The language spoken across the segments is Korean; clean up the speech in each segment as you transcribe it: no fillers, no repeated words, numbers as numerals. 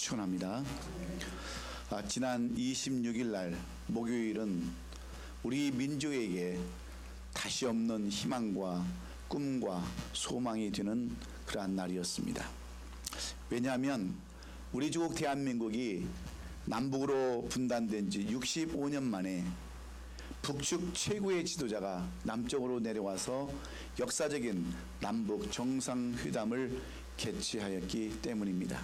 축원합니다. 지난 26일 날 목요일은 우리 민족에게 다시 없는 희망과 꿈과 소망이 되는 그러한 날이었습니다. 왜냐하면 우리 조국 대한민국이 남북으로 분단된 지 65년 만에 북측 최고의 지도자가 남쪽으로 내려와서 역사적인 남북 정상회담을 개최하였기 때문입니다.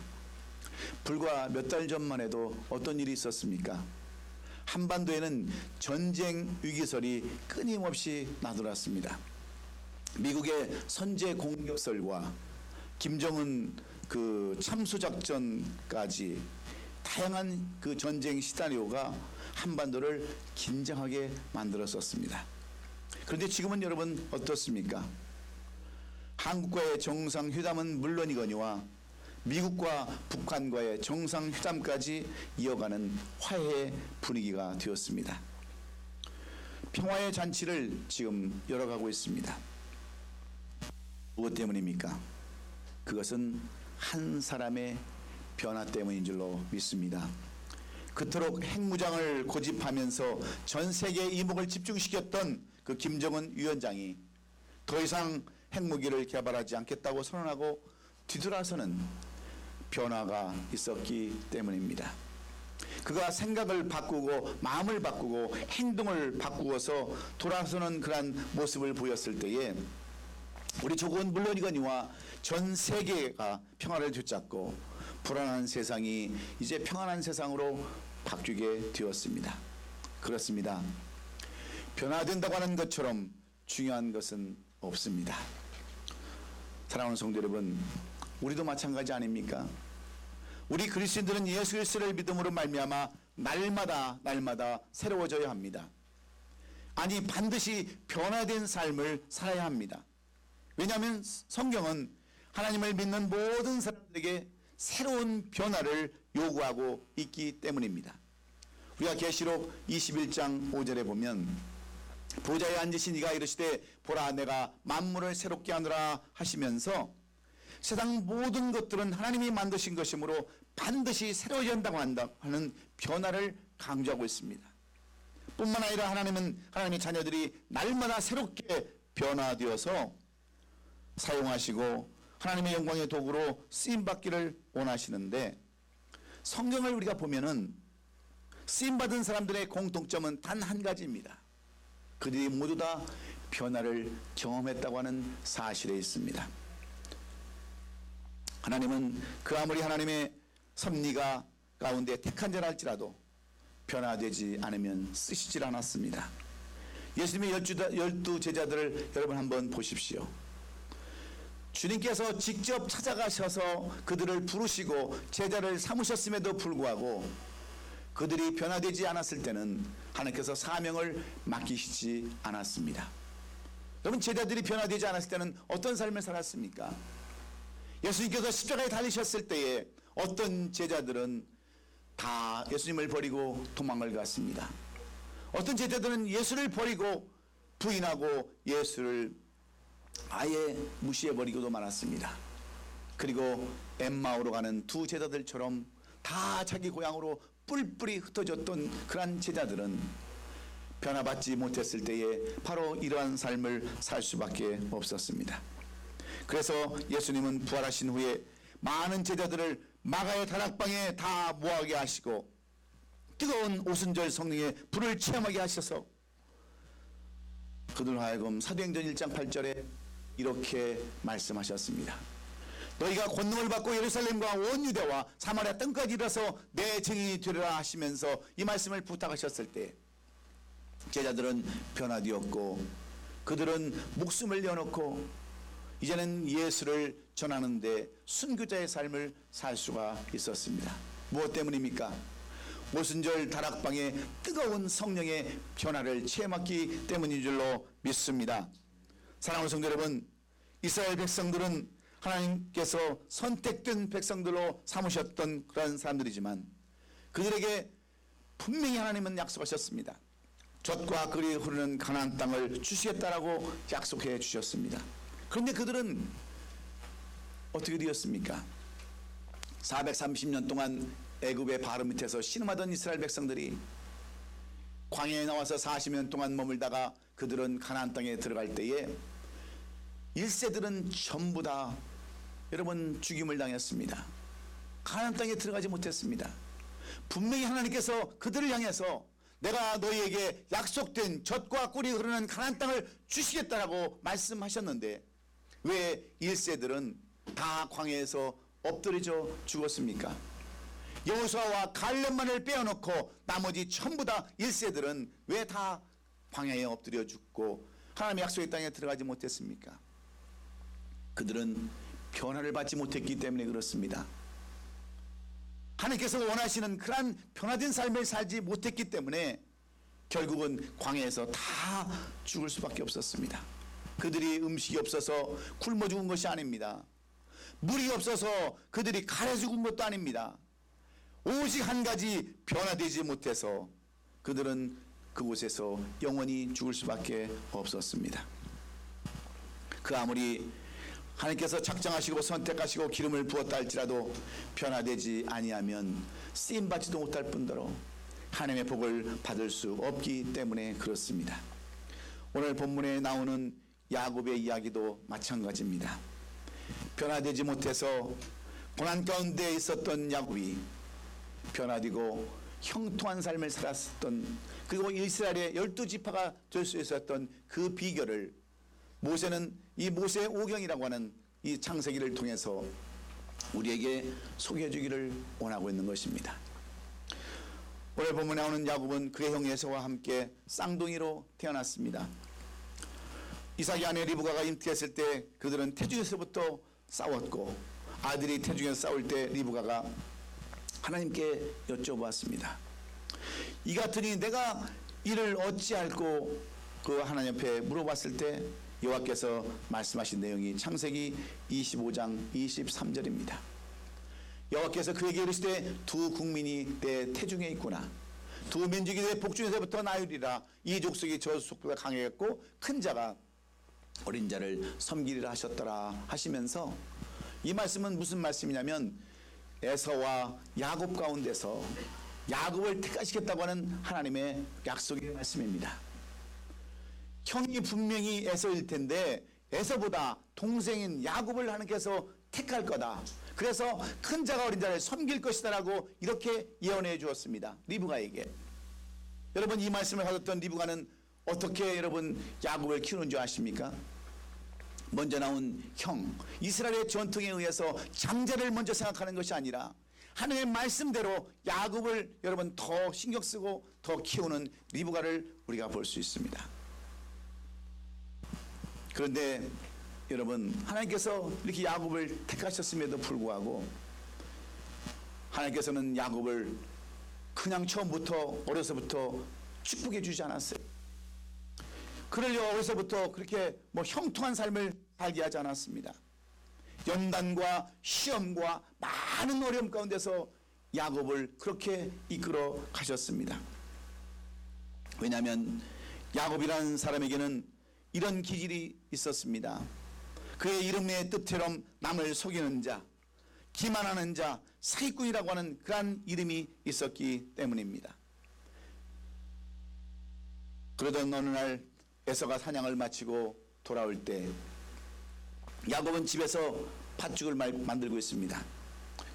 불과 몇 달 전만 해도 어떤 일이 있었습니까? 한반도에는 전쟁 위기설이 끊임없이 나돌았습니다. 미국의 선제 공격설과 김정은 참수작전까지 다양한 전쟁 시나리오가 한반도를 긴장하게 만들었었습니다. 그런데 지금은 여러분 어떻습니까? 한국과의 정상회담은 물론이거니와 미국과 북한과의 정상회담까지 이어가는 화해의 분위기가 되었습니다. 평화의 잔치를 지금 열어가고 있습니다. 무엇 때문입니까? 그것은 한 사람의 변화 때문인 줄로 믿습니다. 그토록 핵무장을 고집하면서 전 세계의 이목을 집중시켰던 그 김정은 위원장이 더 이상 핵무기를 개발하지 않겠다고 선언하고 뒤돌아서는 변화가 있었기 때문입니다. 그가 생각을 바꾸고 마음을 바꾸고 행동을 바꾸어서 돌아서는 그러한 모습을 보였을 때에 우리 조국은 물론이거니와 전 세계가 평화를 되찾고 불안한 세상이 이제 평안한 세상으로 바뀌게 되었습니다. 그렇습니다. 변화된다고 하는 것처럼 중요한 것은 없습니다. 사랑하는 성도 여러분, 우리도 마찬가지 아닙니까? 우리 그리스도인들은 예수 그리스도를 믿음으로 말미암아 날마다 새로워져야 합니다. 아니, 반드시 변화된 삶을 살아야 합니다. 왜냐하면 성경은 하나님을 믿는 모든 사람들에게 새로운 변화를 요구하고 있기 때문입니다. 우리가 계시록 21장 5절에 보면 보좌에 앉으신 이가 이르시되 보라 내가 만물을 새롭게 하노라 하시면서 세상 모든 것들은 하나님이 만드신 것이므로 반드시 새로워져야 한다고 하는 변화를 강조하고 있습니다. 뿐만 아니라 하나님은 하나님의 자녀들이 날마다 새롭게 변화되어서 사용하시고 하나님의 영광의 도구로 쓰임받기를 원하시는데, 성경을 우리가 보면은 쓰임받은 사람들의 공통점은 단 한 가지입니다. 그들이 모두 다 변화를 경험했다고 하는 사실에 있습니다. 하나님은 그 아무리 하나님의 섭리가 가운데 택한 자라 할지라도 변화되지 않으면 쓰시질 않았습니다. 예수님의 12 제자들을 여러분 한번 보십시오. 주님께서 직접 찾아가셔서 그들을 부르시고 제자를 삼으셨음에도 불구하고 그들이 변화되지 않았을 때는 하나님께서 사명을 맡기시지 않았습니다. 여러분, 제자들이 변화되지 않았을 때는 어떤 삶을 살았습니까? 예수님께서 십자가에 달리셨을 때에 어떤 제자들은 다 예수님을 버리고 도망을 갔습니다. 어떤 제자들은 예수를 버리고 부인하고 예수를 아예 무시해버리고도 말았습니다. 그리고 엠마오로 가는 두 제자들처럼 다 자기 고향으로 뿔뿔이 흩어졌던 그러한 제자들은 변화받지 못했을 때에 바로 이러한 삶을 살 수밖에 없었습니다. 그래서 예수님은 부활하신 후에 많은 제자들을 마가의 다락방에 다 모아게 하시고 뜨거운 오순절 성령의 불을 체험하게 하셔서 그들 하여금 사도행전 1장 8절에 이렇게 말씀하셨습니다. 너희가 권능을 받고 예루살렘과 온 유대와 사마리아 땅까지 이르러서 내 증인이 되리라 하시면서 이 말씀을 부탁하셨을 때 제자들은 변화되었고 그들은 목숨을 내어놓고 이제는 예수를 전하는데 순교자의 삶을 살 수가 있었습니다. 무엇 때문입니까? 오순절 다락방에 뜨거운 성령의 변화를 체험했기 때문인 줄로 믿습니다. 사랑하는 성도 여러분, 이스라엘 백성들은 하나님께서 선택된 백성들로 삼으셨던 그런 사람들이지만 그들에게 분명히 하나님은 약속하셨습니다. 젖과 꿀이 흐르는 가나안 땅을 주시겠다라고 약속해 주셨습니다. 그런데 그들은 어떻게 되었습니까? 430년 동안 애굽의 바로 밑에서 신음하던 이스라엘 백성들이 광야에 나와서 40년 동안 머물다가 그들은 가나안 땅에 들어갈 때에 1세들은 전부 다 여러분 죽임을 당했습니다. 가나안 땅에 들어가지 못했습니다. 분명히 하나님께서 그들을 향해서 내가 너희에게 약속된 젖과 꿀이 흐르는 가나안 땅을 주시겠다라고 말씀하셨는데 왜 1세들은 다 광야에서 엎드려져 죽었습니까? 여호수아와 갈렙만을 빼어놓고 나머지 전부 다 1세들은 왜 다 광야에 엎드려 죽고 하나님의 약속의 땅에 들어가지 못했습니까? 그들은 변화를 받지 못했기 때문에 그렇습니다. 하나님께서 원하시는 그러한 변화된 삶을 살지 못했기 때문에 결국은 광야에서 다 죽을 수밖에 없었습니다. 그들이 음식이 없어서 굶어 죽은 것이 아닙니다. 물이 없어서 그들이 가래 죽은 것도 아닙니다. 오직 한 가지 변화되지 못해서 그들은 그곳에서 영원히 죽을 수밖에 없었습니다. 그 아무리 하나님께서 작정하시고 선택하시고 기름을 부었다 할지라도 변화되지 아니하면 쓰임받지도 못할 뿐더러 하나님의 복을 받을 수 없기 때문에 그렇습니다. 오늘 본문에 나오는 야곱의 이야기도 마찬가지입니다. 변화되지 못해서 고난 가운데 있었던 야곱이 변화되고 형통한 삶을 살았었던, 그리고 이스라엘의 12지파가 될 수 있었던 그 비결을 모세는 이 모세의 오경이라고 하는 이 창세기를 통해서 우리에게 소개해 주기를 원하고 있는 것입니다. 오늘 본문에 나오는 야곱은 그의 형 에서와 함께 쌍둥이로 태어났습니다. 이삭의 아내 리브가가 잉태했을 때 그들은 태중에서부터 싸웠고, 아들이 태중에서 싸울 때 리브가가 하나님께 여쭤보았습니다. 이 같으니 내가 이를 어찌할꼬 그 하나님 앞에 물어봤을 때 여호와께서 말씀하신 내용이 창세기 25장 23절입니다. 여호와께서 그에게 이르시되 두 국민이 내 태중에 있구나. 두 민족이 내 복중에서부터 나으리라. 이 족속이 저 족속보다 강하겠고 큰 자가 어린 자를 섬기리라 하셨더라 하시면서, 이 말씀은 무슨 말씀이냐면 에서와 야곱 가운데서 야곱을 택하시겠다고 하는 하나님의 약속의 말씀입니다. 형이 분명히 에서일 텐데 에서보다 동생인 야곱을 하나님께서 택할 거다. 그래서 큰 자가 어린 자를 섬길 것이다라고 이렇게 예언해 주었습니다. 리브가에게. 여러분, 이 말씀을 받았던 리브가는 어떻게 여러분 야곱을 키우는 줄 아십니까? 먼저 나온 형, 이스라엘의 전통에 의해서 장자를 먼저 생각하는 것이 아니라 하나님의 말씀대로 야곱을 여러분 더 신경 쓰고 더 키우는 리브가를 우리가 볼 수 있습니다. 그런데 여러분, 하나님께서 이렇게 야곱을 택하셨음에도 불구하고 하나님께서는 야곱을 그냥 처음부터 어려서부터 축복해 주지 않았어요. 그를 어려서부터 그렇게 형통한 삶을 살게 하지 않았습니다. 연단과 시험과 많은 어려움 가운데서 야곱을 그렇게 이끌어 가셨습니다. 왜냐하면 야곱이라는 사람에게는 이런 기질이 있었습니다. 그의 이름의 뜻처럼 남을 속이는 자, 기만하는 자, 사기꾼이라고 하는 그러한 이름이 있었기 때문입니다. 그러던 어느 날 에서가 사냥을 마치고 돌아올 때 야곱은 집에서 팥죽을 만들고 있습니다.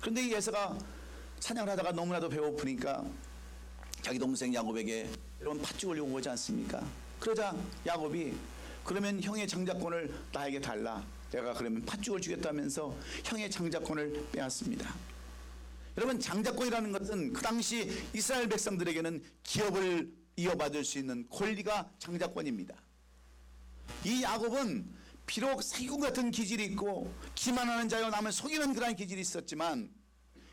그런데 이 에서가 사냥을 하다가 너무나도 배고프니까 자기 동생 야곱에게 여러분 팥죽을 요구하지 않습니까? 그러자 야곱이 그러면 형의 장자권을 나에게 달라. 내가 그러면 팥죽을 주겠다면서 형의 장자권을 빼앗습니다. 여러분, 장자권이라는 것은 그 당시 이스라엘 백성들에게는 기업을 이어받을 수 있는 권리가 장자권입니다. 이 야곱은 비록 사기꾼 같은 기질이 있고 기만하는 자여 남을 속이는 그러한 기질이 있었지만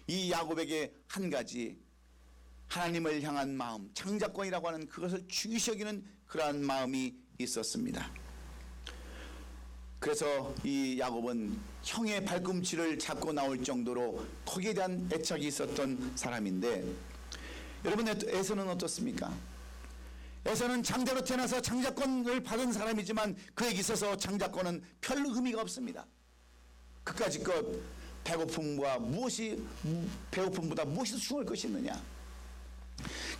이 야곱에게 한 가지 하나님을 향한 마음, 장자권이라고 하는 그것을 중요시 여기는 그러한 마음이 있었습니다. 그래서 이 야곱은 형의 발꿈치를 잡고 나올 정도로 거기에 대한 애착이 있었던 사람인데, 여러분 에서는 어떻습니까? 에서는 장자로 태어나서 장자권을 받은 사람이지만 그에게 있어서 장자권은 별 의미가 없습니다. 그까짓 것 배고픔보다 무엇이 더 중요할 것이 있느냐?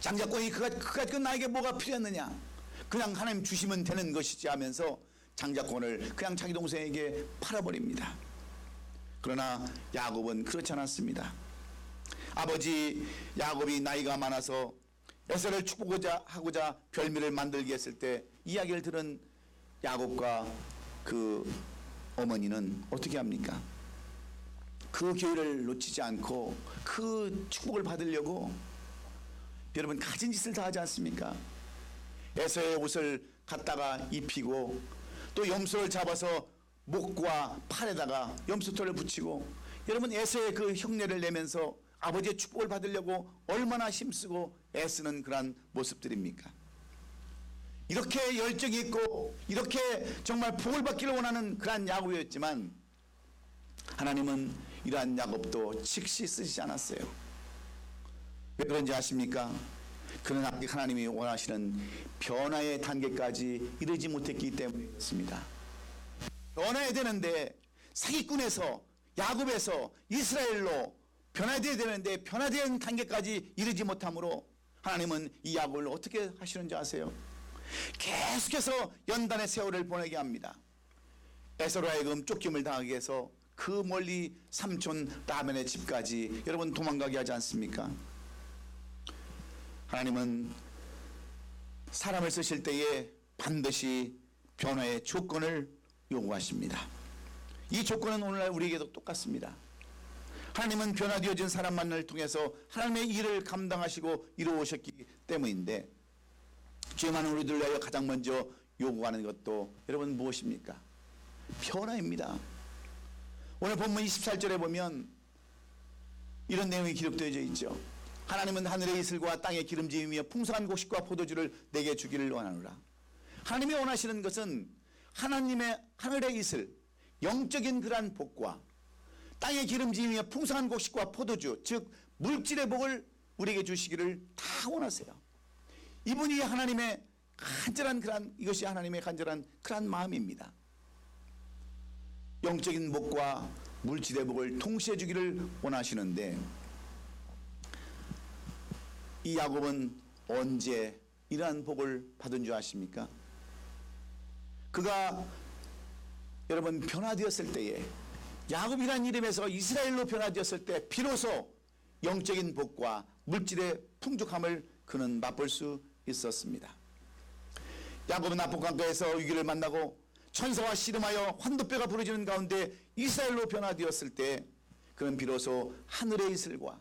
장자권이 그가 나에게 뭐가 필요했느냐? 그냥 하나님 주시면 되는 것이지 하면서 장자권을 그냥 자기 동생에게 팔아버립니다. 그러나 야곱은 그렇지 않았습니다. 아버지 야곱이 나이가 많아서 에서를 축복하고자 별미를 만들게 했을 때 이야기를 들은 야곱과 그 어머니는 어떻게 합니까? 그 기회를 놓치지 않고 그 축복을 받으려고 여러분 가진 짓을 다 하지 않습니까? 에서의 옷을 갖다가 입히고 또 염소를 잡아서 목과 팔에다가 염소털을 붙이고 여러분 에서의 그 흉내를 내면서 아버지의 축복을 받으려고 얼마나 힘쓰고 애쓰는 그러한 모습들입니까? 이렇게 열정이 있고 이렇게 정말 복을 받기를 원하는 그러한 야곱이었지만 하나님은 이러한 야곱도 즉시 쓰시지 않았어요. 왜 그런지 아십니까? 그는 아직 하나님이 원하시는 변화의 단계까지 이르지 못했기 때문이었습니다. 변화해야 되는데 사기꾼에서 야곱에서 이스라엘로 변화되어야 되는데 변화된 단계까지 이르지 못함으로 하나님은 이 야곱을 어떻게 하시는지 아세요? 계속해서 연단의 세월을 보내게 합니다. 에서로 하여금 쫓김을 당하게 해서 그 멀리 삼촌 라멘의 집까지 여러분 도망가게 하지 않습니까? 하나님은 사람을 쓰실 때에 반드시 변화의 조건을 요구하십니다. 이 조건은 오늘날 우리에게도 똑같습니다. 하나님은 변화되어진 사람만을 통해서 하나님의 일을 감당하시고 이루어오셨기 때문인데 죄 많은 우리들 위하여 가장 먼저 요구하는 것도 여러분 무엇입니까? 변화입니다. 오늘 본문 24절에 보면 이런 내용이 기록되어져 있죠. 하나님은 하늘의 이슬과 땅의 기름짐이며 풍성한 곡식과 포도주를 내게 주기를 원하노라. 하나님이 원하시는 것은 하나님의 하늘의 이슬, 영적인 그러한 복과 땅의 기름짐이며 풍성한 곡식과 포도주, 즉 물질의 복을 우리에게 주시기를 다 원하세요. 이분이 하나님의 간절한 그러한, 이것이 하나님의 간절한 그러한 마음입니다. 영적인 복과 물질의 복을 동시에 주기를 원하시는데 이 야곱은 언제 이러한 복을 받은 줄 아십니까? 그가 여러분 변화되었을 때에 야곱이라는 이름에서 이스라엘로 변화되었을 때 비로소 영적인 복과 물질의 풍족함을 그는 맛볼 수 있었습니다. 야곱은 압록강가에서 위기를 만나고 천사와 씨름하여 환도뼈가 부러지는 가운데 이스라엘로 변화되었을 때 그는 비로소 하늘의 이슬과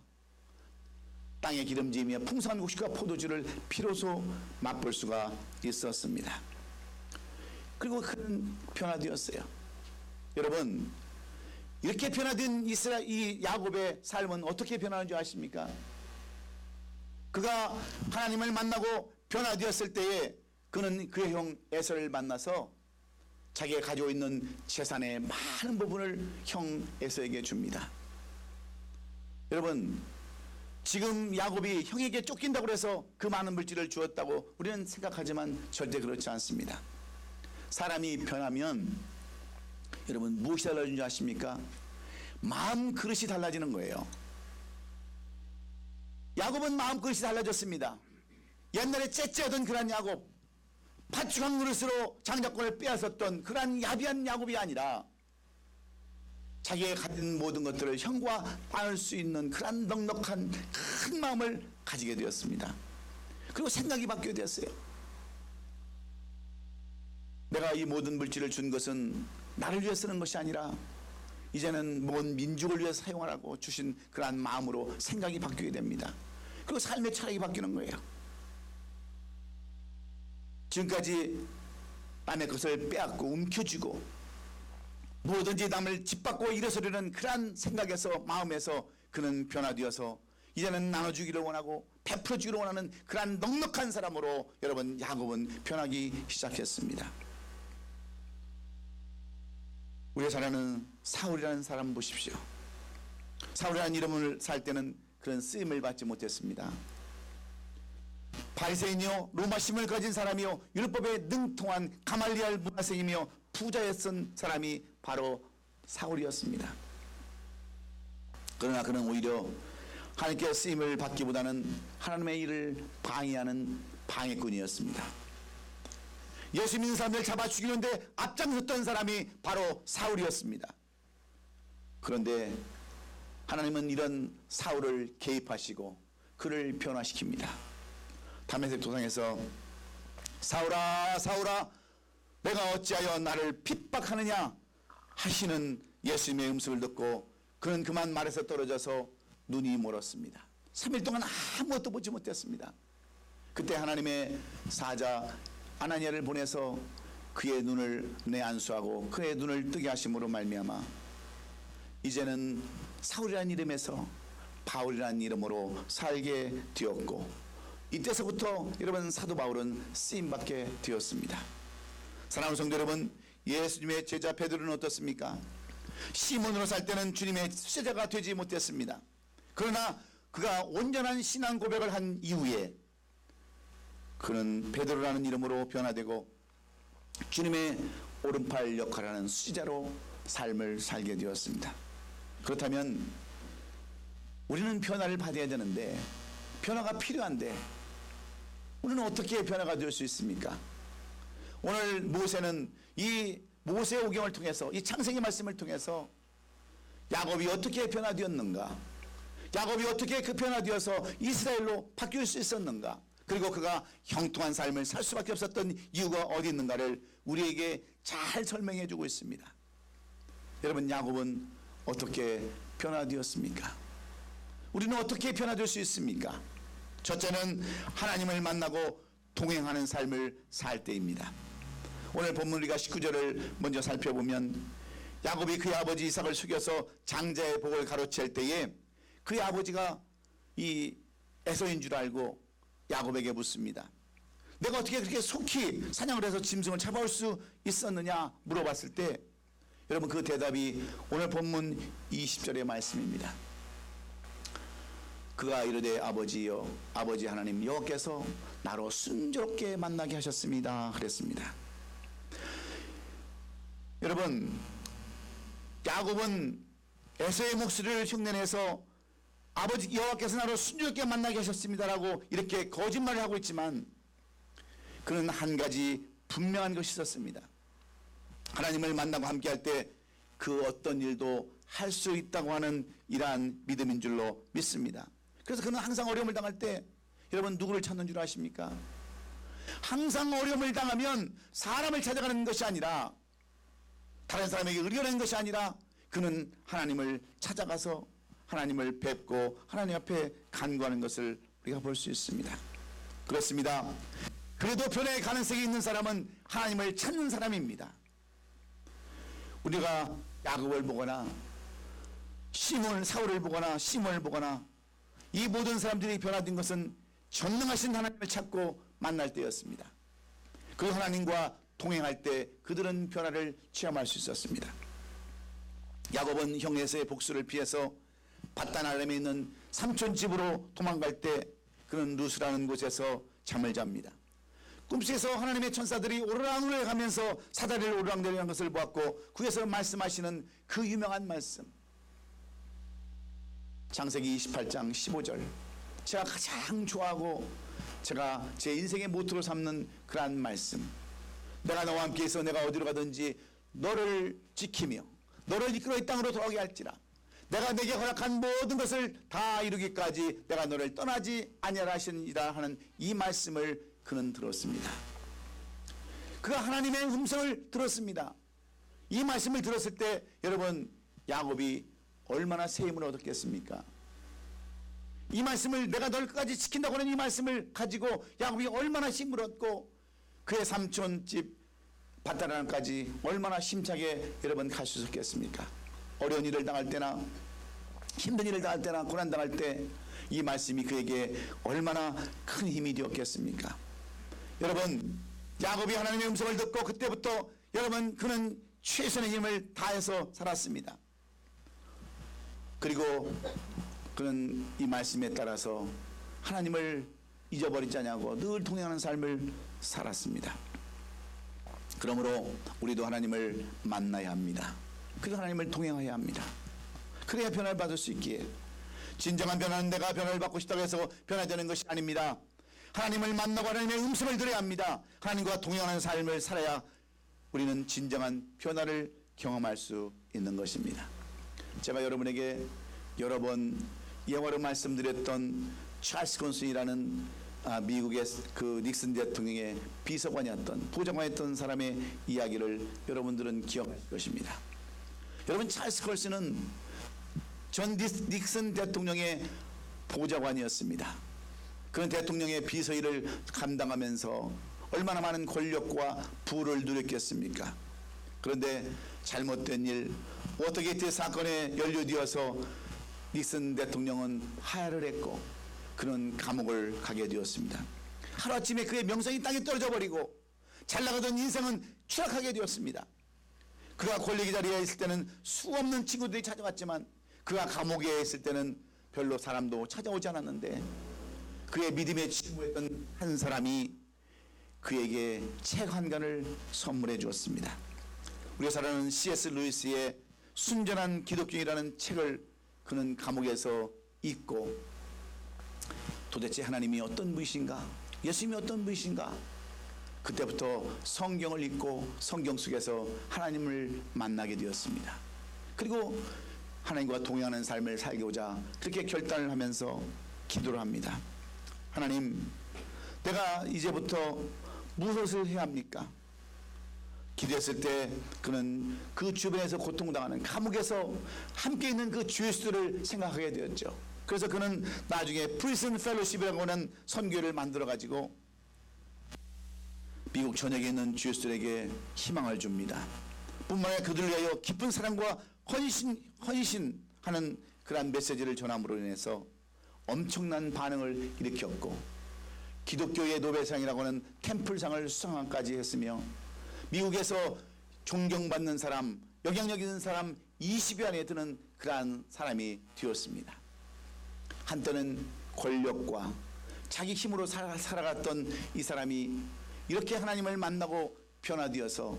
땅의 기름짐이며 풍성한 곡식과 포도주를 비로소 맛볼 수가 있었습니다. 그리고 그는 변화되었어요. 여러분 이렇게 변화된 이 야곱의 삶은 어떻게 변하는 줄 아십니까? 그가 하나님을 만나고 변화되었을 때에 그는 그의 형 에서를 만나서 자기가 가지고 있는 재산의 많은 부분을 형 에서에게 줍니다. 여러분 지금 야곱이 형에게 쫓긴다고 해서 그 많은 물질을 주었다고 우리는 생각하지만 절대 그렇지 않습니다. 사람이 변하면 여러분 무엇이 달라지는 줄 아십니까? 마음 그릇이 달라지는 거예요. 야곱은 마음 그릇이 달라졌습니다. 옛날에 째째하던 그런 야곱, 팥죽한 그릇으로 장자권을 빼앗았던 그런 야비한 야곱이 아니라 자기가 가진 모든 것들을 형과 나눌 수 있는 그런 넉넉한 큰 마음을 가지게 되었습니다. 그리고 생각이 바뀌게 되었어요. 내가 이 모든 물질을 준 것은 나를 위해 쓰는 것이 아니라 이제는 먼 민족을 위해 사용하라고 주신 그러한 마음으로 생각이 바뀌게 됩니다. 그리고 삶의 철학이 바뀌는 거예요. 지금까지 남의 것을 빼앗고 움켜쥐고 뭐든지 남을 짓밟고 일어서려는 그러한 생각에서 마음에서 그는 변화되어서 이제는 나눠주기를 원하고 베풀어주기를 원하는 그러한 넉넉한 사람으로 여러분 야곱은 변하기 시작했습니다. 우리가 잘 아는 사울이라는 사람 보십시오. 사울이라는 이름을 살 때는 그런 쓰임을 받지 못했습니다. 바리새인이요 로마심을 가진 사람이요 율법에 능통한 가말리알 문화생이며 부자였던 사람이 바로 사울이었습니다. 그러나 그는 오히려 하나님께 쓰임을 받기보다는 하나님의 일을 방해하는 방해꾼이었습니다. 예수 믿는 사람들 잡아 죽이는데 앞장섰던 사람이 바로 사울이었습니다. 그런데 하나님은 이런 사울을 개입하시고 그를 변화시킵니다. 다메섹 도상에서 사울아 사울아 내가 어찌하여 나를 핍박하느냐 하시는 예수님의 음성을 듣고 그는 그만 말에서 떨어져서 눈이 멀었습니다. 3일 동안 아무것도 보지 못했습니다. 그때 하나님의 사자 아나니아를 보내서 그의 눈을 내안수하고 그의 눈을 뜨게 하심으로 말미암아 이제는 사울이라는 이름에서 바울이라는 이름으로 살게 되었고, 이때서부터 여러분 사도 바울은 쓰임받게 되었습니다. 사랑하는 성도 여러분, 예수님의 제자 베드로는 어떻습니까? 시몬으로 살 때는 주님의 수제자가 되지 못했습니다. 그러나 그가 온전한 신앙 고백을 한 이후에 그는 베드로라는 이름으로 변화되고 주님의 오른팔 역할을 하는 수제자로 삶을 살게 되었습니다. 그렇다면 우리는 변화를 받아야 되는데, 변화가 필요한데 우리는 어떻게 변화가 될 수 있습니까? 오늘 모세는 이 모세 오경을 통해서, 이 창세기 말씀을 통해서 야곱이 어떻게 변화되었는가, 야곱이 어떻게 그 변화되어서 이스라엘로 바뀔 수 있었는가, 그리고 그가 형통한 삶을 살 수밖에 없었던 이유가 어디 있는가를 우리에게 잘 설명해 주고 있습니다. 여러분, 야곱은 어떻게 변화되었습니까? 우리는 어떻게 변화될 수 있습니까? 첫째는 하나님을 만나고 동행하는 삶을 살 때입니다. 오늘 본문 우리가 19절을 먼저 살펴보면, 야곱이 그의 아버지 이삭을 속여서 장자의 복을 가로챌 때에 그의 아버지가 이 에서인 줄 알고 야곱에게 묻습니다. 내가 어떻게 그렇게 속히 사냥을 해서 짐승을 잡아올 수 있었느냐 물어봤을 때, 여러분 그 대답이 오늘 본문 20절의 말씀입니다. 그가 이르되 아버지여, 아버지 하나님 여호와께서 나로 순조롭게 만나게 하셨습니다 그랬습니다. 여러분, 야곱은 에서의 목소리를 흉내내서 아버지 여호와께서 나로 순조롭게 만나게 하셨습니다라고 이렇게 거짓말을 하고 있지만, 그는 한 가지 분명한 것이 있었습니다. 하나님을 만나고 함께할 때 그 어떤 일도 할 수 있다고 하는 이러한 믿음인 줄로 믿습니다. 그래서 그는 항상 어려움을 당할 때, 여러분 누구를 찾는 줄 아십니까? 항상 어려움을 당하면 사람을 찾아가는 것이 아니라, 다른 사람에게 의뢰하는 것이 아니라 그는 하나님을 찾아가서 하나님을 뵙고 하나님 앞에 간구하는 것을 우리가 볼 수 있습니다. 그렇습니다. 그래도 변화의 가능성이 있는 사람은 하나님을 찾는 사람입니다. 우리가 야곱을 보거나 사울을 보거나 시몬을 보거나 이 모든 사람들이 변화된 것은 전능하신 하나님을 찾고 만날 때였습니다. 그 하나님과 동행할 때 그들은 변화를 체험할 수 있었습니다. 야곱은 형 에서의 복수를 피해서 밧단-아람에 있는 삼촌 집으로 도망갈 때 그는 루스라는 곳에서 잠을 잡니다. 꿈속에서 하나님의 천사들이 오르락내리락 하면서 사다리를 오르락내리락 것을 보았고, 그에서 말씀하시는 그 유명한 말씀, 창세기 28장 15절, 제가 가장 좋아하고 제가 제 인생의 모토로 삼는 그러한 말씀, 내가 너와 함께 있어 내가 어디로 가든지 너를 지키며 너를 이끌어 이 땅으로 돌아오게 할지라, 내가 내게 허락한 모든 것을 다 이루기까지 내가 너를 떠나지 아니하라 하시니라 하는 이 말씀을 그는 들었습니다. 그가 하나님의 음성을 들었습니다. 이 말씀을 들었을 때 여러분, 야곱이 얼마나 새 힘을 얻었겠습니까? 이 말씀을, 내가 널 끝까지 지킨다고 하는 이 말씀을 가지고 야곱이 얼마나 힘을 얻고 그의 삼촌집 밧단-아람까지 얼마나 힘차게 여러분 갈 수 있었겠습니까? 어려운 일을 당할 때나 힘든 일을 당할 때나 고난 당할 때 이 말씀이 그에게 얼마나 큰 힘이 되었겠습니까? 여러분, 야곱이 하나님의 음성을 듣고 그때부터 여러분 그는 최선의 힘을 다해서 살았습니다. 그리고 그는 이 말씀에 따라서 하나님을 잊어버리지 않냐고 늘 동행하는 삶을 살았습니다. 그러므로 우리도 하나님을 만나야 합니다. 그리고 하나님을 동행해야 합니다. 그래야 변화를 받을 수 있기에. 진정한 변화는 내가 변화를 받고 싶다고 해서 변화되는 것이 아닙니다. 하나님을 만나고 하나님의 음성을 들어야 합니다. 하나님과 동행하는 삶을 살아야 우리는 진정한 변화를 경험할 수 있는 것입니다. 제가 여러분에게 여러 번 영어로 말씀드렸던 찰스 콘슨이라는 미국의 그 닉슨 대통령의 비서관이었던 보좌관이었던 사람의 이야기를 여러분들은 기억하실 것입니다. 여러분, 찰스 콘슨은 전 닉슨 대통령의 보좌관이었습니다. 그는 대통령의 비서일을 감당하면서 얼마나 많은 권력과 부를 누렸겠습니까? 그런데 잘못된 일, 워터게이트 사건에 연루되어서 닉슨 대통령은 하야를 했고 그는 감옥을 가게 되었습니다. 하루아침에 그의 명성이 땅에 떨어져 버리고 잘 나가던 인생은 추락하게 되었습니다. 그가 권력의 자리에 있을 때는 수없는 친구들이 찾아왔지만 그가 감옥에 있을 때는 별로 사람도 찾아오지 않았는데 그의 믿음의 친구였던 한 사람이 그에게 책 한 권을 선물해 주었습니다. 우리가 잘 아는 C.S. 루이스의 순전한 기독교인이라는 책을 그는 감옥에서 읽고 도대체 하나님이 어떤 분이신가, 예수님이 어떤 분이신가, 그때부터 성경을 읽고 성경 속에서 하나님을 만나게 되었습니다. 그리고 하나님과 동행하는 삶을 살고자 그렇게 결단을 하면서 기도를 합니다. 하나님, 내가 이제부터 무엇을 해야 합니까? 기도했을 때 그는 그 주변에서 고통당하는 감옥에서 함께 있는 그 주일수들을 생각하게 되었죠. 그래서 그는 나중에 프리즌 펠로십이라고 하는 선교를 만들어 가지고 미국 전역에 있는 주일수들에게 희망을 줍니다. 뿐만 아니라 그들을 위하여 깊은 사랑과 헌신하는 그러한 메시지를 전함으로 인해서 엄청난 반응을 일으켰고 기독교의 노벨상이라고 하는 템플상을 수상까지 했으며 미국에서 존경받는 사람, 영향력 있는 사람 20위 안에 드는 그러한 사람이 되었습니다. 한때는 권력과 자기 힘으로 살아갔던 이 사람이 이렇게 하나님을 만나고 변화되어서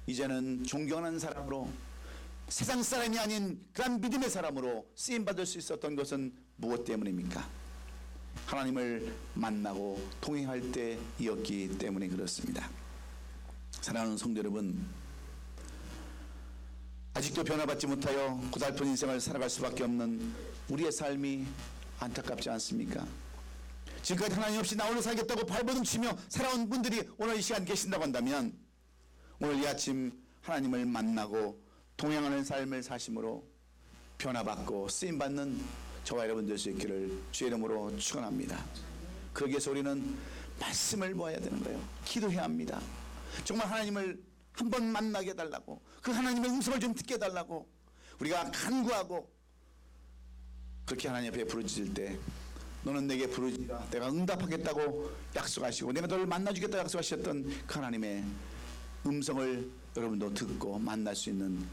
이제는 존경하는 사람으로, 세상 사람이 아닌 그런 믿음의 사람으로 쓰임받을 수 있었던 것은 무엇 때문입니까? 하나님을 만나고 동행할 때이었기 때문에 그렇습니다. 사랑하는 성도 여러분, 아직도 변화받지 못하여 고달픈 인생을 살아갈 수밖에 없는 우리의 삶이 안타깝지 않습니까? 지금까지 하나님 없이 나 홀로 살겠다고 발버둥 치며 살아온 분들이 오늘 이 시간 계신다고 한다면 오늘 이 아침 하나님을 만나고 동행하는 삶을 사심으로 변화받고 쓰임받는 저와 여러분 될 수 있기를 주의 이름으로 축원합니다. 그러기 위해서 우리는 말씀을 보아야 되는 거예요. 기도해야 합니다. 정말 하나님을 한번 만나게 해달라고, 그 하나님의 음성을 좀 듣게 해달라고 우리가 간구하고 그렇게 하나님 앞에 부르짖을 때 너는 내게 부르짖으라 내가 응답하겠다고 약속하시고 내가 너를 만나주겠다고 약속하셨던 그 하나님의 음성을 여러분도 듣고 만날 수 있는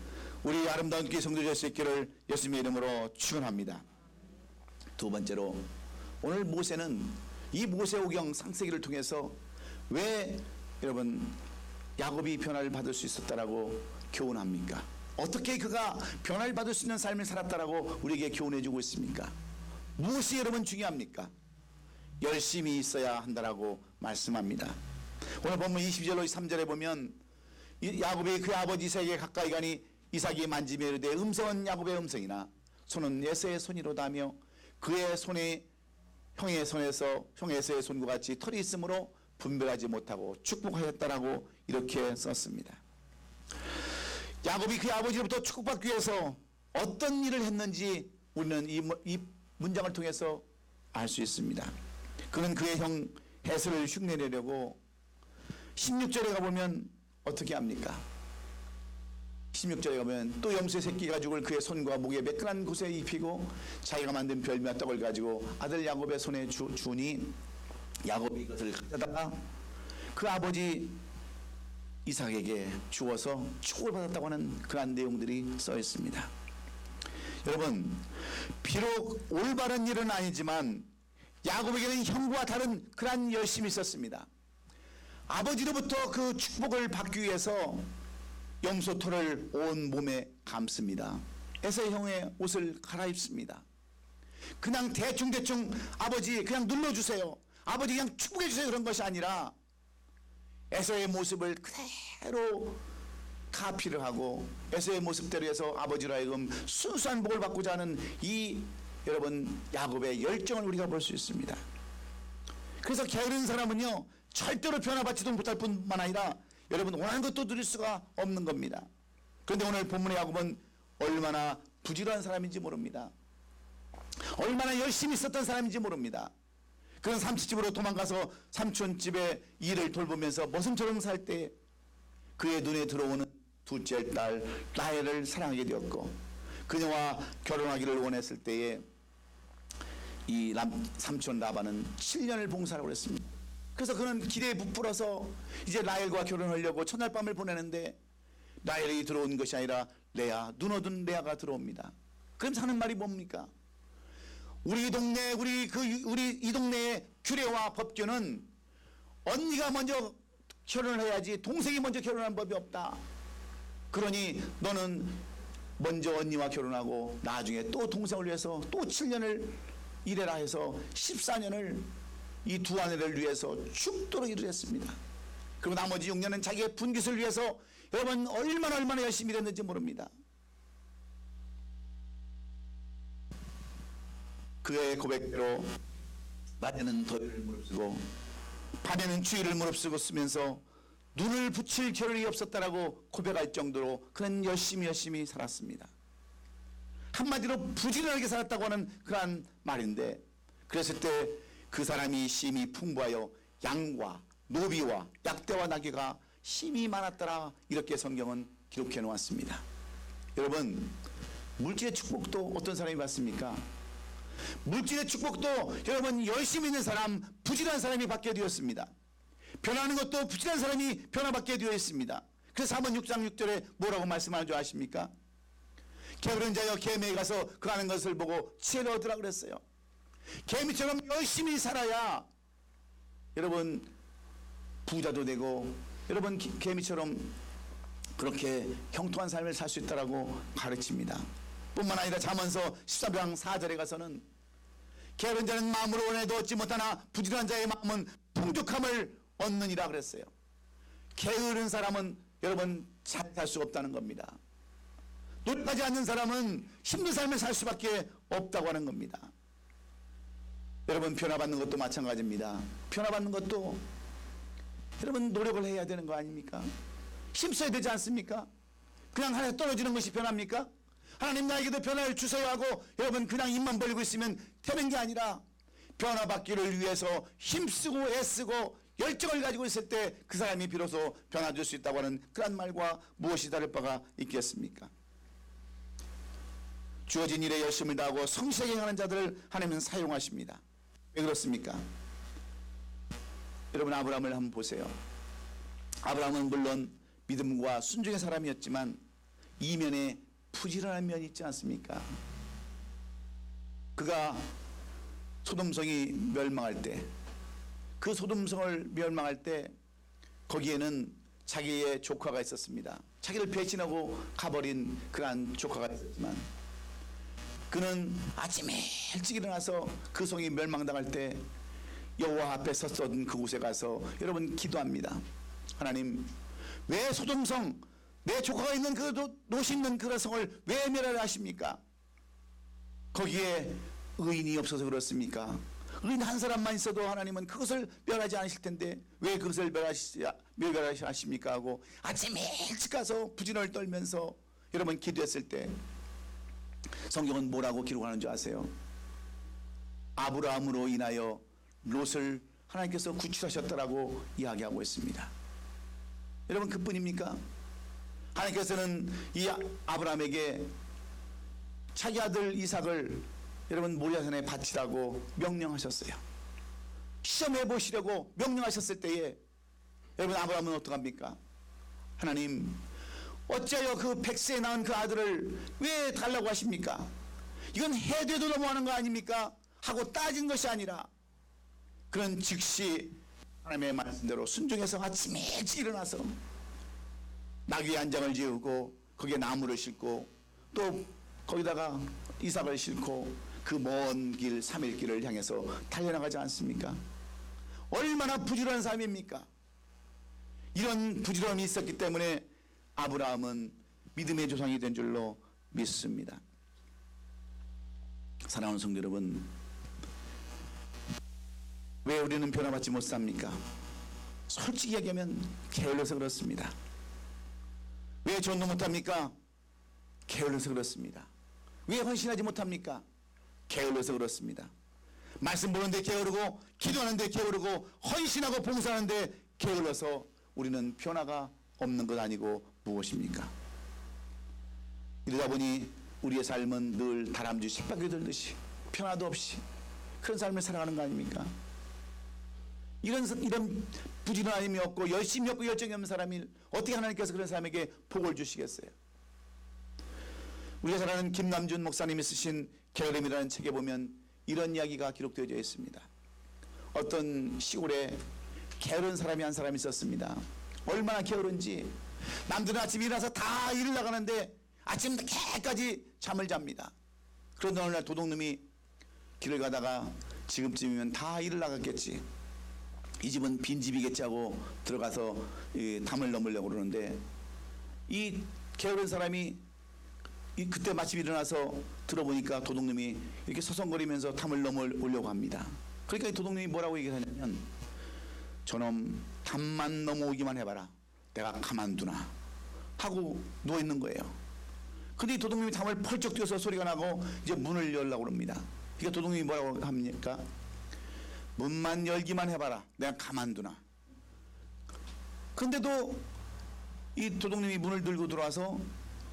우리 아름다운 교회 성도들 될 수 있기를 예수님의 이름으로 축원합니다. 두 번째로, 오늘 모세는 이 모세오경 창세기를 통해서 왜 여러분 야곱이 변화를 받을 수 있었다라고 교훈합니까? 어떻게 그가 변화를 받을 수 있는 삶을 살았다라고 우리에게 교훈해 주고 있습니까? 무엇이 여러분 중요합니까? 열심히 있어야 한다라고 말씀합니다. 오늘 본문 22절로 3절에 보면 야곱이 그 아버지 이삭에게 가까이 가니 이삭이 만지며 이르되 음성은 야곱의 음성이나 손은 에서의 손이로다며 그의 손이 형의 손에서 형의 에서의 손과 같이 털이 있으므로 분별하지 못하고 축복하였다라고 이렇게 썼습니다. 야곱이 그의 아버지로부터 축복받기 위해서 어떤 일을 했는지 우리는 이 문장을 통해서 알 수 있습니다. 그는 그의 형 에서를 흉내내려고 16절에 가보면 어떻게 합니까? 16절에 가면 또 염소의 새끼 가죽을 그의 손과 목에 매끈한 곳에 입히고 자기가 만든 별미와 떡을 가지고 아들 야곱의 손에 주니 야곱이 이것을 가져다가 그 아버지 이삭에게 주어서 축복을 받았다고 하는 그러한 내용들이 써 있습니다. 여러분, 비록 올바른 일은 아니지만 야곱에게는 형과 다른 그러한 열심이 있었습니다. 아버지로부터 그 축복을 받기 위해서 염소 털을 온 몸에 감습니다. 에서의 형의 옷을 갈아입습니다. 그냥 대충 아버지 그냥 눌러주세요, 아버지 그냥 축복해주세요, 그런 것이 아니라 에서의 모습을 그대로 카피를 하고 에서의 모습대로 해서 아버지로 하여금 순수한 복을 받고자 하는 이 여러분 야곱의 열정을 우리가 볼 수 있습니다. 그래서 게으른 사람은요 절대로 변화받지도 못할 뿐만 아니라 여러분 원하는 것도 누릴 수가 없는 겁니다. 그런데 오늘 본문의 야곱은 얼마나 부지런한 사람인지 모릅니다. 얼마나 열심히 있었던 사람인지 모릅니다. 그런 삼촌집으로 도망가서 삼촌집의 일을 돌보면서 머슴처럼 살 때 그의 눈에 들어오는 둘째 딸 라헬을 사랑하게 되었고, 그녀와 결혼하기를 원했을 때에 이 삼촌 라반은 7년을 봉사하라고 했습니다. 그래서 그는 기대에 부풀어서 이제 라헬과 결혼하려고 첫날 밤을 보내는데 라헬이 들어온 것이 아니라 레아, 눈 어두운 레아가 들어옵니다. 그러면서 하는 말이 뭡니까? 우리 이 동네의 규례와 법규는 언니가 먼저 결혼을 해야지 동생이 먼저 결혼한 법이 없다. 그러니 너는 먼저 언니와 결혼하고 나중에 또 동생을 위해서 또 7년을 일해라 해서 14년을 이 두 아내를 위해서 죽도록 일을 했습니다. 그리고 나머지 6년은 자기의 분깃을 위해서 여러분 얼마나 열심히 일했는지 모릅니다. 그의 고백대로 낮에는 더위를 무릅쓰고 밤에는 추위를 무릅쓰고 쓰면서 눈을 붙일 겨를이 없었다라고 고백할 정도로 그는 열심히 살았습니다. 한마디로 부지런하게 살았다고 하는 그러한 말인데, 그랬을 때 그 사람이 심히 풍부하여 양과 노비와 약대와 나귀가 심히 많았더라, 이렇게 성경은 기록해 놓았습니다. 여러분, 물질의 축복도 어떤 사람이 받습니까? 물질의 축복도 여러분 열심히 있는 사람, 부지런한 사람이 받게 되었습니다. 변하는 것도 부지런한 사람이 변화받게 되어 있습니다. 그래서 4번 6장 6절에 뭐라고 말씀하는 줄 아십니까? 게으른 자여 개미에 가서 그 하는 것을 보고 지혜를 얻으라 그랬어요. 개미처럼 열심히 살아야 여러분 부자도 되고 여러분 개미처럼 그렇게 형통한 삶을 살 수 있다라고 가르칩니다. 뿐만 아니라 잠언서 14장 4절에 가서는 게으른 자는 마음으로 원해도 얻지 못하나 부지런한 자의 마음은 풍족함을 얻느니라 그랬어요. 게으른 사람은 여러분 잘 살 수 없다는 겁니다. 노력하지 않는 사람은 힘든 삶을 살 수밖에 없다고 하는 겁니다. 여러분 변화받는 것도 마찬가지입니다. 변화받는 것도 여러분 노력을 해야 되는 거 아닙니까? 힘써야 되지 않습니까? 그냥 하늘에 떨어지는 것이 변합니까? 하나님 나에게도 변화를 주세요 하고 여러분 그냥 입만 벌리고 있으면 되는 게 아니라 변화받기를 위해서 힘쓰고 애쓰고 열정을 가지고 있을 때 그 사람이 비로소 변화될 수 있다고 하는 그런 말과 무엇이 다를 바가 있겠습니까? 주어진 일에 열심을 다하고 성실하게 행하는 자들을 하나님은 사용하십니다. 왜 그렇습니까? 여러분 아브라함을 한번 보세요. 아브라함은 물론 믿음과 순종의 사람이었지만 이면에 부지런한 면이 있지 않습니까? 그가 소돔성이 멸망할 때, 그 소돔성을 멸망할 때 거기에는 자기의 조카가 있었습니다. 자기를 배신하고 가버린 그러한 조카가 있었지만 그는 아침에 일찍 일어나서 그 성이 멸망당할 때 여호와 앞에 섰던 그곳에 가서 여러분 기도합니다. 하나님, 왜 소돔성, 내 조카가 있는 그 노시 있는 그 성을 왜 멸하려 하십니까? 거기에 의인이 없어서 그렇습니까? 의인 한 사람만 있어도 하나님은 그것을 멸하지 않으실 텐데 왜 그것을 멸하십니까? 하고 아침에 일찍 가서 부진을 떨면서 여러분 기도했을 때 성경은 뭐라고 기록하는 줄 아세요? 아브라함으로 인하여 롯을 하나님께서 구출하셨다라고 이야기하고 있습니다. 여러분 그뿐입니까? 하나님께서는 이 아브라함에게 자기 아들 이삭을 여러분 모리아산에 바치라고 명령하셨어요. 시험해 보시려고 명령하셨을 때에 여러분 아브라함은 어떡합니까? 하나님, 어찌하여 그 100세에 낳은 그 아들을 왜 달라고 하십니까? 이건 해돼도 너무하는 거 아닙니까? 하고 따진 것이 아니라 그런 즉시 하나님의 말씀대로 순종해서 아침에 일찍 일어나서 나귀 한 장을 지우고 거기에 나무를 싣고 또 거기다가 이삭을 싣고 그 먼 길 3일 길을 향해서 달려나가지 않습니까? 얼마나 부지런한 삶입니까? 이런 부지런함이 있었기 때문에 아브라함은 믿음의 조상이 된 줄로 믿습니다. 사랑하는 성도 여러분, 왜 우리는 변화받지 못합니까? 솔직히 얘기하면 게을러서 그렇습니다. 왜 전도 못합니까? 게을러서 그렇습니다. 왜 헌신하지 못합니까? 게을러서 그렇습니다. 말씀 보는데 게으르고, 기도하는데 게으르고, 헌신하고 봉사하는데 게을러서 우리는 변화가 없는 것 아니고 무엇입니까? 이러다 보니 우리의 삶은 늘 다람쥐 식박이 들듯이 변화도 없이 그런 삶을 살아가는 거 아닙니까? 이런 부지런함이 없고 열심히 없고 열정이 없는 사람이 어떻게 하나님께서 그런 사람에게 복을 주시겠어요? 우리가 잘 아는 김남준 목사님이 쓰신 게으름이라는 책에 보면 이런 이야기가 기록되어져 있습니다. 어떤 시골에 게으른 사람이 한 사람이 있었습니다. 얼마나 게으른지 남들은 아침 일어나서 다 일을 나가는데 아침 늦게까지 잠을 잡니다. 그런데 어느 날 도둑놈이 길을 가다가 지금쯤이면 다 일을 나갔겠지, 이 집은 빈집이겠지 하고 들어가서 담을 넘으려고 그러는데 이 게으른 사람이 그때 마침 일어나서 들어보니까 도둑놈이 이렇게 서성거리면서 담을 넘으려고 합니다. 그러니까 이 도둑놈이 뭐라고 얘기를 하냐면, 저놈 담만 넘어오기만 해봐라, 내가 가만두나 하고 누워있는 거예요. 근데 이 도둑놈이 담을 펄쩍 뛰어서 소리가 나고 이제 문을 열려고 합니다. 그러니까 도둑놈이 뭐라고 합니까? 문만 열기만 해봐라, 내가 가만두나. 근데도 이 도둑님이 문을 들고 들어와서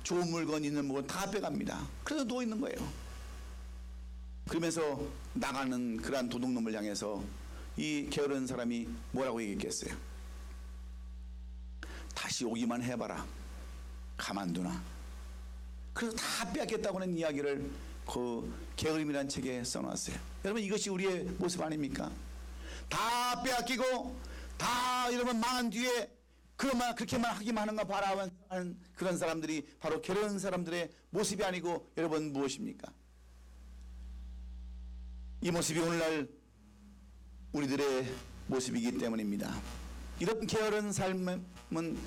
좋은 물건 있는 물건 다 빼갑니다. 그래서 누워있는 거예요. 그러면서 나가는 그러한 도둑놈을 향해서 이 게으른 사람이 뭐라고 얘기했겠어요? 다시 오기만 해봐라, 가만두나. 그래서 다 빼앗겠다고 하는 이야기를 그 게으름이라는 책에 써놨어요. 여러분, 이것이 우리의 모습 아닙니까? 다 빼앗기고 다 여러분 망한 뒤에 그렇게만 하기만 하는가 바라는 그런 사람들이 바로 게으른 사람들의 모습이 아니고 여러분 무엇입니까? 이 모습이 오늘날 우리들의 모습이기 때문입니다. 이런 게으른 삶은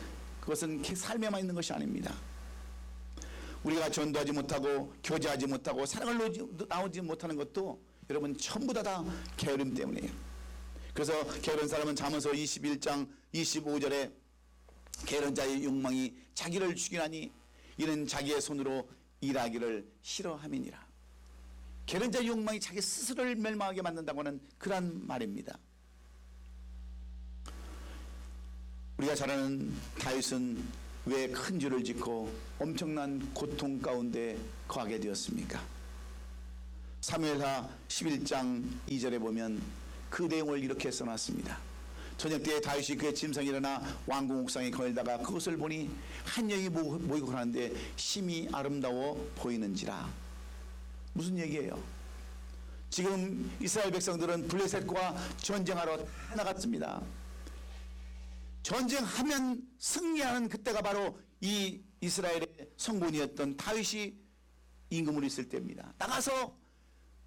그것은 삶에만 있는 것이 아닙니다. 우리가 전도하지 못하고 교제하지 못하고 사랑을 나오지 못하는 것도 여러분 전부 다 게으름 때문이에요. 그래서 게으른 사람은 잠언서 21장 25절에 게으른 자의 욕망이 자기를 죽이나니 이는 자기의 손으로 일하기를 싫어함이니라. 게으른 자의 욕망이 자기 스스로를 멸망하게 만든다고 하는 그런 말입니다. 우리가 잘 아는 다윗은 왜 큰 죄를 짓고 엄청난 고통 가운데 거하게 되었습니까? 사무엘하 11장 2절에 보면 그 내용을 이렇게 써놨습니다. 저녁 때에 다윗이 그의 짐승이 일어나 왕궁 옥상에 걸다가 그것을 보니 한 여인이 모이고 가는데 심히 아름다워 보이는지라. 무슨 얘기예요? 지금 이스라엘 백성들은 블레셋과 전쟁하러 나갔습니다. 전쟁하면 승리하는 그때가 바로 이 이스라엘의 성군이었던 다윗이 임금으로 있을 때입니다. 나가서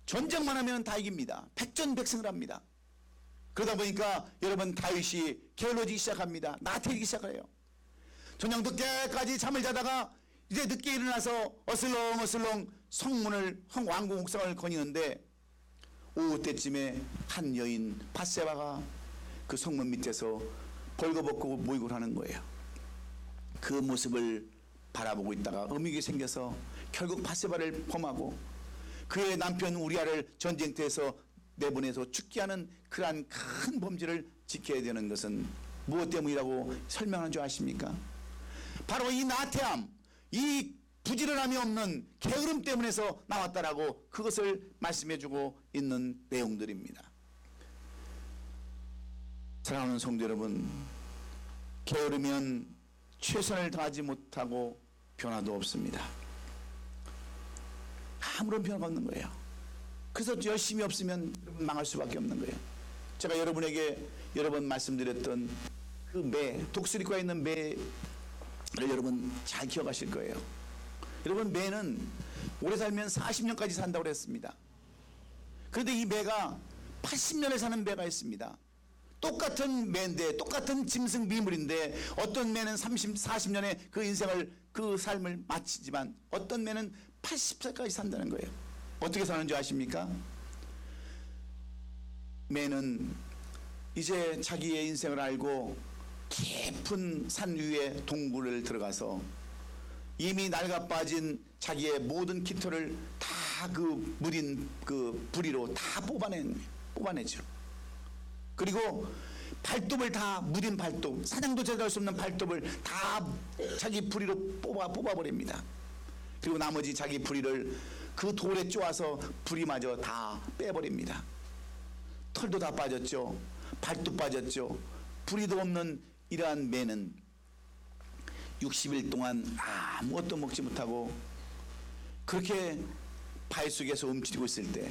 전쟁만 하면 다 이깁니다. 백전백승을 합니다. 그러다 보니까 여러분 다윗이 게을러지기 시작합니다. 나태해지기 시작해요. 저녁 늦게까지 잠을 자다가 이제 늦게 일어나서 어슬렁어슬렁 성문을 왕궁 옥상을 거니는데 오후 때쯤에 한 여인 밧세바가 그 성문 밑에서 벌거벗고 모이고 하는 거예요. 그 모습을 바라보고 있다가 음익이 생겨서 결국 밧세바를 범하고 그의 남편 우리아를 전쟁터에서 내보내서 죽게 하는 그러한 큰 범죄를 지켜야 되는 것은 무엇 때문이라고 설명하는 줄 아십니까? 바로 이 나태함, 이 부지런함이 없는 게으름 때문에서 나왔다라고 그것을 말씀해주고 있는 내용들입니다. 사랑하는 성도 여러분, 게으르면 최선을 다하지 못하고 변화도 없습니다. 아무런 변화가 없는 거예요. 그래서 열심히 없으면 망할 수밖에 없는 거예요. 제가 여러분에게 여러 번 말씀드렸던 그 매, 독수리과에 있는 매를 여러분 잘 기억하실 거예요. 여러분, 매는 오래 살면 40년까지 산다고 그랬습니다. 그런데 이 매가 80년을 사는 매가 있습니다. 똑같은 매인데, 똑같은 짐승 미물인데, 어떤 매는 30, 40년의 그 인생을, 그 삶을 마치지만 어떤 매는 80살까지 산다는 거예요. 어떻게 사는지 아십니까? 매는 이제 자기의 인생을 알고 깊은 산 위에 동굴을 들어가서 이미 낡아 빠진 자기의 모든 깃털을 다 그 무딘 그 부리로 다 뽑아내죠. 그리고 발톱을 다, 무딘 발톱, 사냥도 제대로 할 수 없는 발톱을 다 자기 부리로 뽑아버립니다. 그리고 나머지 자기 부리를 그 돌에 쪼아서 부리마저 다 빼버립니다. 털도 다 빠졌죠. 발도 빠졌죠. 부리도 없는 이러한 매는 60일 동안 아무것도 먹지 못하고 그렇게 바위 속에서 움츠리고 있을 때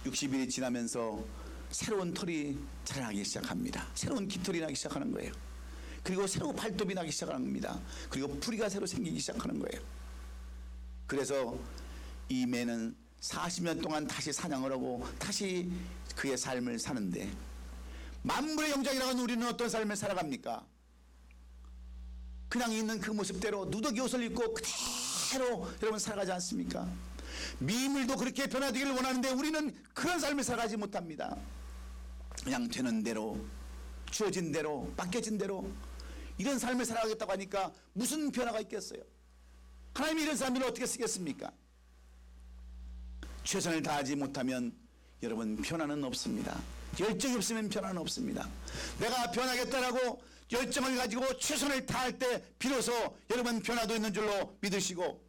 60일이 지나면서 새로운 털이 자라나기 시작합니다. 새로운 깃털이 나기 시작하는 거예요. 그리고 새로운 발톱이 나기 시작하는 겁니다. 그리고 뿌리가 새로 생기기 시작하는 거예요. 그래서 이 매는 40년 동안 다시 사냥을 하고 다시 그의 삶을 사는데, 만물의 영장이라고 하는 우리는 어떤 삶을 살아갑니까? 그냥 있는 그 모습대로 누더기 옷을 입고 그대로 여러분 살아가지 않습니까? 미물도 그렇게 변화되기를 원하는데 우리는 그런 삶을 살아가지 못합니다. 그냥 되는 대로, 주어진 대로, 맡겨진 대로 이런 삶을 살아가겠다고 하니까 무슨 변화가 있겠어요? 하나님이 이런 사람들을 어떻게 쓰겠습니까? 최선을 다하지 못하면 여러분 변화는 없습니다. 열정이 없으면 변화는 없습니다. 내가 변하겠다라고 열정을 가지고 최선을 다할 때 비로소 여러분 변화도 있는 줄로 믿으시고,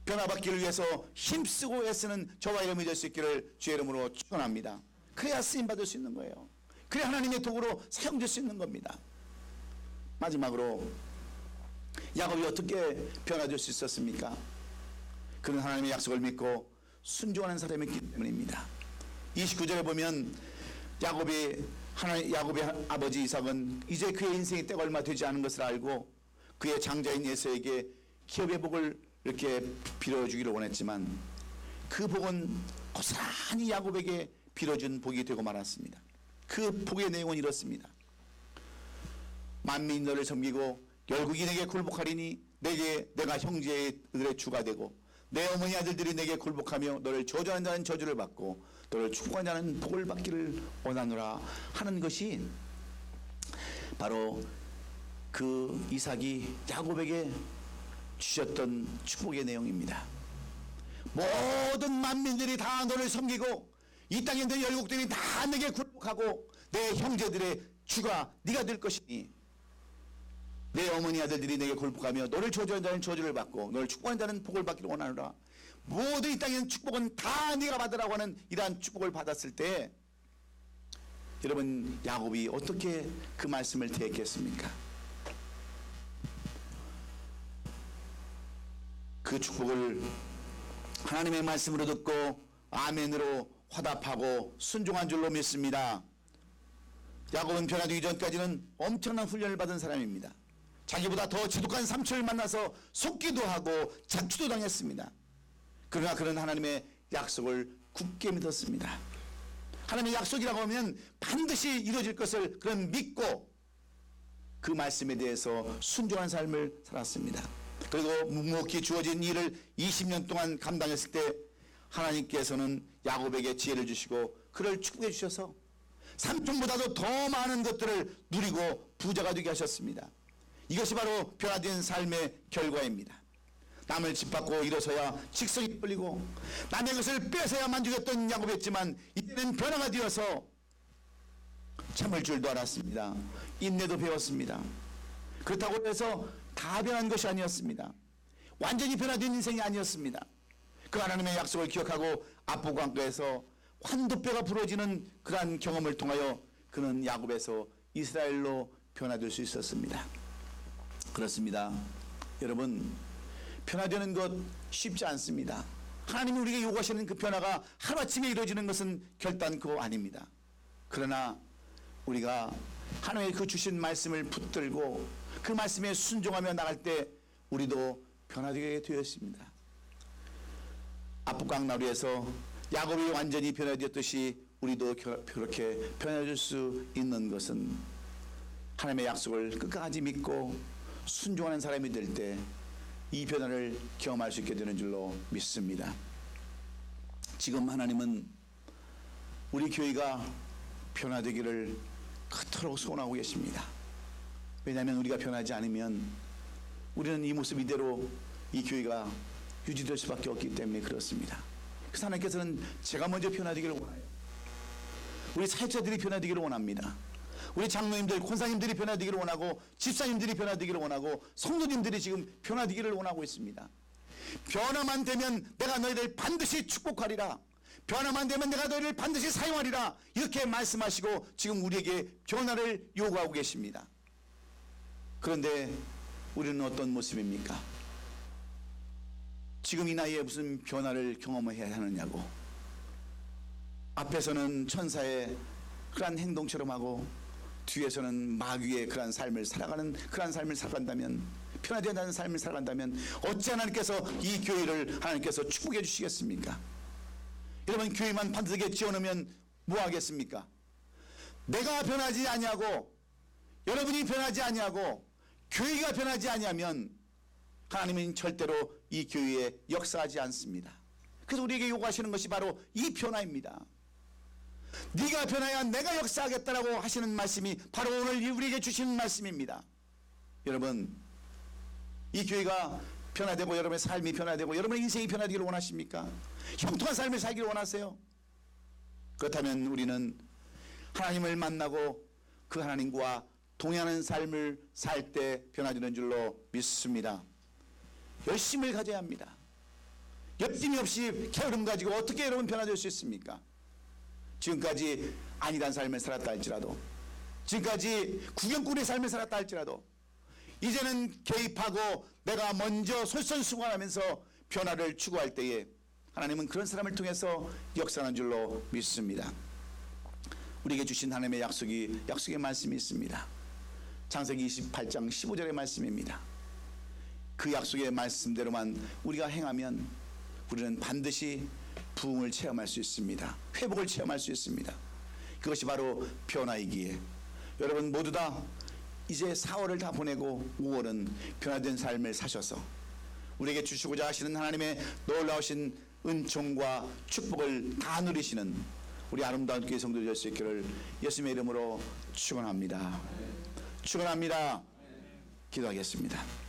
변화받기를 위해서 힘쓰고 애쓰는 저와 여러분이 될 수 있기를 주의 이름으로 축원합니다. 그래야 쓰임받을 수 있는 거예요. 그래야 하나님의 도구로 사용될 수 있는 겁니다. 마지막으로 야곱이 어떻게 변화될 수 있었습니까? 그는 하나님의 약속을 믿고 순종하는 사람이었기 때문입니다. 29절에 보면 야곱의 아버지 이삭은 이제 그의 인생이 때가 얼마 되지 않은 것을 알고 그의 장자인 에서에게 기업의 복을 이렇게 빌어주기를 원했지만 그 복은 고스란히 야곱에게 빌어준 복이 되고 말았습니다. 그 복의 내용은 이렇습니다. 만민이 너를 섬기고 결국이 내게 굴복하리니 내가 형제들의 주가 되고 내 어머니 아들들이 내게 굴복하며 너를 저주하는 자는 저주를 받고 너를 축복하는 자는 복을 받기를 원하노라 하는 것이 바로 그 이삭이 야곱에게 주셨던 축복의 내용입니다. 모든 만민들이 다 너를 섬기고 이 땅에 있는 열국들이 다 내게 굴복하고 내 형제들의 주가 네가 될 것이니 내 어머니 아들들이 내게 굴복하며 너를 저주하는 자는 저주를 받고 너를 축복하는 자는 복을 받기를 원하노라. 모든 이 땅에 있는 축복은 다 네가 받으라고 하는 이러한 축복을 받았을 때 여러분 야곱이 어떻게 그 말씀을 대했겠습니까? 그 축복을 하나님의 말씀으로 듣고 아멘으로 화답하고 순종한 줄로 믿습니다. 야곱은 변화되기 전까지는 엄청난 훈련을 받은 사람입니다. 자기보다 더 지독한 삼촌을 만나서 속기도 하고 자취도 당했습니다. 그러나 그는 하나님의 약속을 굳게 믿었습니다. 하나님의 약속이라고 하면 반드시 이루어질 것을 그는 믿고 그 말씀에 대해서 순종한 삶을 살았습니다. 그리고 묵묵히 주어진 일을 20년 동안 감당했을 때 하나님께서는 야곱에게 지혜를 주시고 그를 축복해 주셔서 삼촌보다도 더 많은 것들을 누리고 부자가 되게 하셨습니다. 이것이 바로 변화된 삶의 결과입니다. 남을 짓밟고 일어서야 직성이 풀리고 남의 것을 뺏어야 만족했던 야곱이었지만 이제는 변화가 되어서 참을 줄도 알았습니다. 인내도 배웠습니다. 그렇다고 해서 다 변한 것이 아니었습니다. 완전히 변화된 인생이 아니었습니다. 그 하나님의 약속을 기억하고 압보강가에서 환도뼈가 부러지는 그러한 경험을 통하여 그는 야곱에서 이스라엘로 변화될 수 있었습니다. 그렇습니다. 여러분, 변화되는 것 쉽지 않습니다. 하나님이 우리에게 요구하시는 그 변화가 하루아침에 이루어지는 것은 결단코 아닙니다. 그러나 우리가 하나님의 그 주신 말씀을 붙들고 그 말씀에 순종하며 나갈 때 우리도 변화되게 되었습니다. 압북강나루에서 야곱이 완전히 변화되었듯이 우리도 그렇게 변화될 수 있는 것은 하나님의 약속을 끝까지 믿고 순종하는 사람이 될 때 이 변화를 경험할 수 있게 되는 줄로 믿습니다. 지금 하나님은 우리 교회가 변화되기를 그토록 소원하고 계십니다. 왜냐하면 우리가 변하지 않으면 우리는 이 모습 이대로 이 교회가 유지될 수밖에 없기 때문에 그렇습니다. 그래서 하나님께서는 제가 먼저 변화되기를 원해요. 우리 사역자들이 변화되기를 원합니다. 우리 장로님들, 권사님들이 변화되기를 원하고 집사님들이 변화되기를 원하고 성도님들이 지금 변화되기를 원하고 있습니다. 변화만 되면 내가 너희를 반드시 축복하리라. 변화만 되면 내가 너희를 반드시 사용하리라. 이렇게 말씀하시고 지금 우리에게 변화를 요구하고 계십니다. 그런데 우리는 어떤 모습입니까? 지금 이 나이에 무슨 변화를 경험해야 하느냐고. 앞에서는 천사의 그러한 행동처럼 하고 뒤에서는 마귀의 그러한 삶을 살아가는 그러한 삶을 살아간다면, 변화되는 삶을 살아간다면 어찌 하나님께서 이 교회를 하나님께서 축복해 주시겠습니까? 여러분, 교회만 반듯하게 지어놓으면 뭐 하겠습니까? 내가 변하지 아니하고 여러분이 변하지 아니하고 교회가 변하지 아니하면 하나님은 절대로 이 교회에 역사하지 않습니다. 그래서 우리에게 요구하시는 것이 바로 이 변화입니다. 네가 변화야 내가 역사하겠다라고 하시는 말씀이 바로 오늘 우리에게 주시는 말씀입니다. 여러분, 이 교회가 변화되고 여러분의 삶이 변화되고 여러분의 인생이 변화되기를 원하십니까? 형통한 삶을 살기를 원하세요? 그렇다면 우리는 하나님을 만나고 그 하나님과 동행하는 삶을 살 때 변화되는 줄로 믿습니다. 열심을 가져야 합니다. 옆짐이 없이 게으름 가지고 어떻게 여러분 변화될 수 있습니까? 지금까지 아니단 삶을 살았다 할지라도, 지금까지 구경꾼의 삶을 살았다 할지라도 이제는 개입하고 내가 먼저 솔선수범하면서 변화를 추구할 때에 하나님은 그런 사람을 통해서 역사하는 줄로 믿습니다. 우리에게 주신 하나님의 약속의 말씀이 있습니다. 창세기 28장 15절의 말씀입니다. 그 약속의 말씀대로만 우리가 행하면 우리는 반드시 부흥을 체험할 수 있습니다. 회복을 체험할 수 있습니다. 그것이 바로 변화이기에 여러분 모두 다 이제 4월을 다 보내고 5월은 변화된 삶을 사셔서 우리에게 주시고자 하시는 하나님의 놀라우신 은총과 축복을 다 누리시는 우리 아름다운 교회 성도들 될 수 있기를 예수님의 이름으로 축원합니다. 축원합니다. 기도하겠습니다.